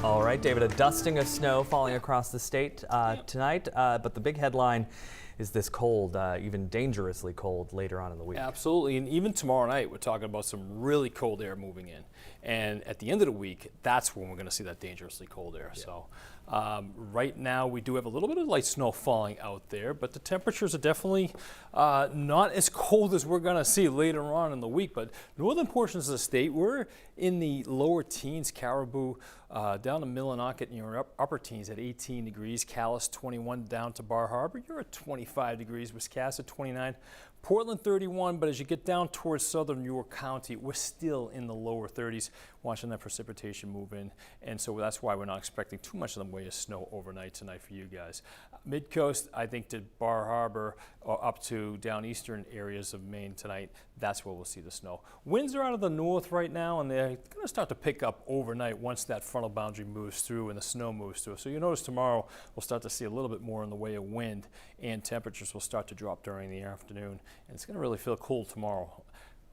All right, David, a dusting of snow falling across the state tonight, but the big headline is this cold, even dangerously cold later on in the week. Absolutely, and even tomorrow night, we're talking about some really cold air moving in. And at the end of the week, that's when we're going to see that dangerously cold air. Yeah. So right now, we do have a little bit of light snow falling out there, but the temperatures are definitely not as cold as we're going to see later on in the week. But northern portions of the state, we're in the lower teens. Caribou down to Millinocket in your upper teens at 18 degrees. Calais 21 down to Bar Harbor. You're at 25 degrees. Wiscasset 29. Portland 31, but as you get down towards southern York County, we're still in the lower 30s, watching that precipitation move in. And so that's why we're not expecting too much of the way of snow overnight tonight for you guys. Mid-coast, I think to Bar Harbor or up to down eastern areas of Maine tonight, that's where we'll see the snow. Winds are out of the north right now, and they're going to start to pick up overnight once that frontal boundary moves through and the snow moves through. So you notice tomorrow we'll start to see a little bit more in the way of wind, and temperatures will start to drop during the afternoon. And it's going to really feel cool tomorrow.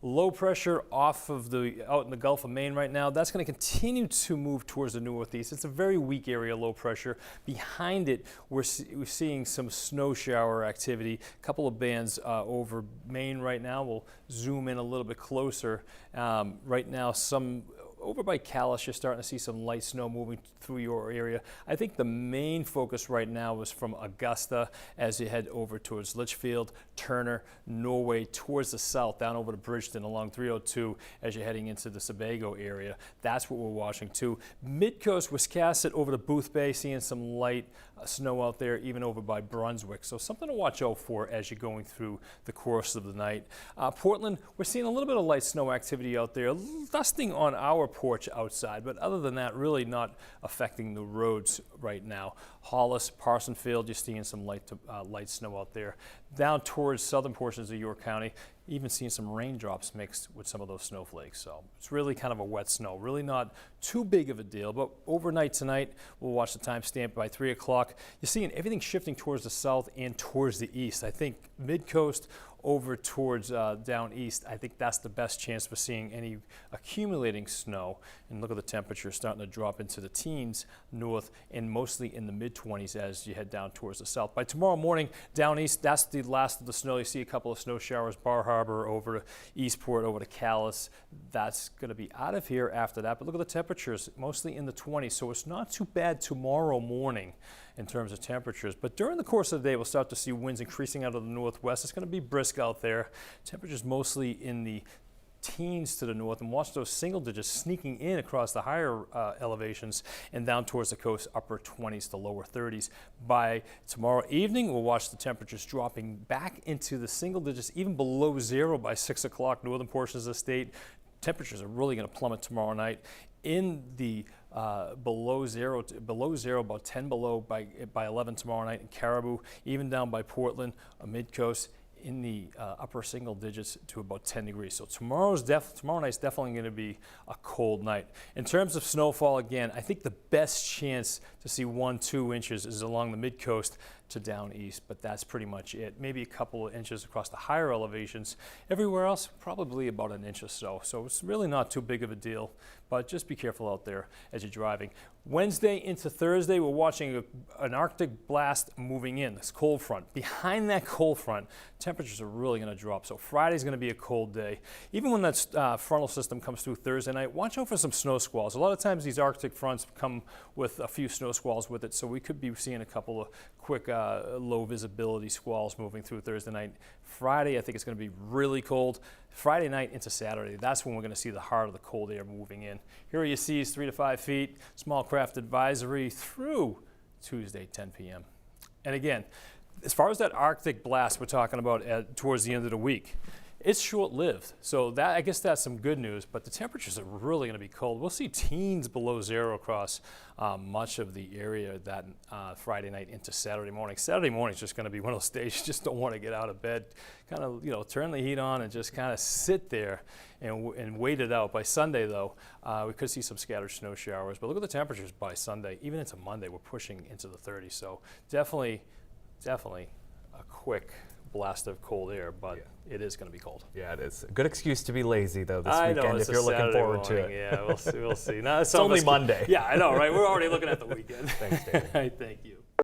Low pressure out in the Gulf of Maine right now. That's going to continue to move towards the northeast. It's a very weak area, low pressure. Behind it, we're seeing some snow shower activity. A couple of bands over Maine right now. We'll zoom in a little bit closer. Right now, over by Calais, you're starting to see some light snow moving through your area. I think the main focus right now is from Augusta as you head over towards Litchfield, Turner, Norway, towards the south, down over to Bridgeton along 302 as you're heading into the Sebago area. That's what we're watching too. Mid-coast, Wiscasset over to Booth Bay, seeing some light snow out there, even over by Brunswick. So something to watch out for as you're going through the course of the night. Portland, we're seeing a little bit of light snow activity out there, dusting on our porch outside, but other than that, really not affecting the roads right now. Hollis, Parsonsfield, you're seeing some light snow out there. Down towards southern portions of York County, even seeing some raindrops mixed with some of those snowflakes. So it's really kind of a wet snow, really not too big of a deal. But overnight tonight, we'll watch the timestamp by 3 o'clock. You're seeing everything shifting towards the south and towards the east. I think mid-coast over towards down east, I think that's the best chance for seeing any accumulating snow. And look at the temperature starting to drop into the teens north and mostly in the mid-20s as you head down towards the south. By tomorrow morning, down east, that's the last of the snow. You see a couple of snow showers, Bar Harbor over to Eastport, over to Calais. That's going to be out of here after that. But look at the temperatures, mostly in the 20s. So it's not too bad tomorrow morning in terms of temperatures. But during the course of the day, we'll start to see winds increasing out of the northwest. It's going to be brisk out there. Temperatures mostly in the teens to the north, and watch those single digits sneaking in across the higher elevations and down towards the coast, upper 20s to lower 30s. By tomorrow evening, we'll watch the temperatures dropping back into the single digits, even below zero by 6 o'clock. Northern portions of the state, temperatures are really going to plummet tomorrow night. In the below zero, about 10 below by 11 tomorrow night in Caribou, even down by Portland, mid-coast, in the upper single digits to about 10 degrees. So tomorrow night's definitely going to be a cold night. In terms of snowfall, again, I think the best chance to see 1-2 inches is along the mid-coast to down east, but that's pretty much it. Maybe a couple of inches across the higher elevations. Everywhere else, probably about an inch or so. So it's really not too big of a deal, but just be careful out there as you're driving. Wednesday into Thursday, we're watching an Arctic blast moving in, this cold front. Behind that cold front, temperatures are really going to drop. So Friday's going to be a cold day. Even when that frontal system comes through Thursday night, watch out for some snow squalls. A lot of times these Arctic fronts come with a few snow squalls with it, so we could be seeing a couple of quick low visibility squalls moving through Thursday night. Friday, I think it's going to be really cold. Friday night into Saturday, that's when we're going to see the heart of the cold air moving in. Here are your seas, 3 to 5 feet, small craft advisory through Tuesday, 10 p.m. And again, as far as that Arctic blast we're talking about towards the end of the week, it's short-lived, so that, I guess that's some good news, but the temperatures are really going to be cold. We'll see teens below zero across much of the area that Friday night into Saturday morning. Saturday morning is just going to be one of those days you just don't want to get out of bed, kind of, turn the heat on and just kind of sit there and wait it out. By Sunday, though, we could see some scattered snow showers, but look at the temperatures by Sunday. Even into Monday, we're pushing into the 30s, so definitely a quick blast of cold air, but it is going to be cold. Yeah, it is. A good excuse to be lazy, though, this I weekend know, it's if you're a looking Saturday forward to morning. it. Yeah, we'll see. We'll see. Now, It's only Monday. Yeah, I know, right? We're already looking at the weekend. Thanks, David. All right, thank you.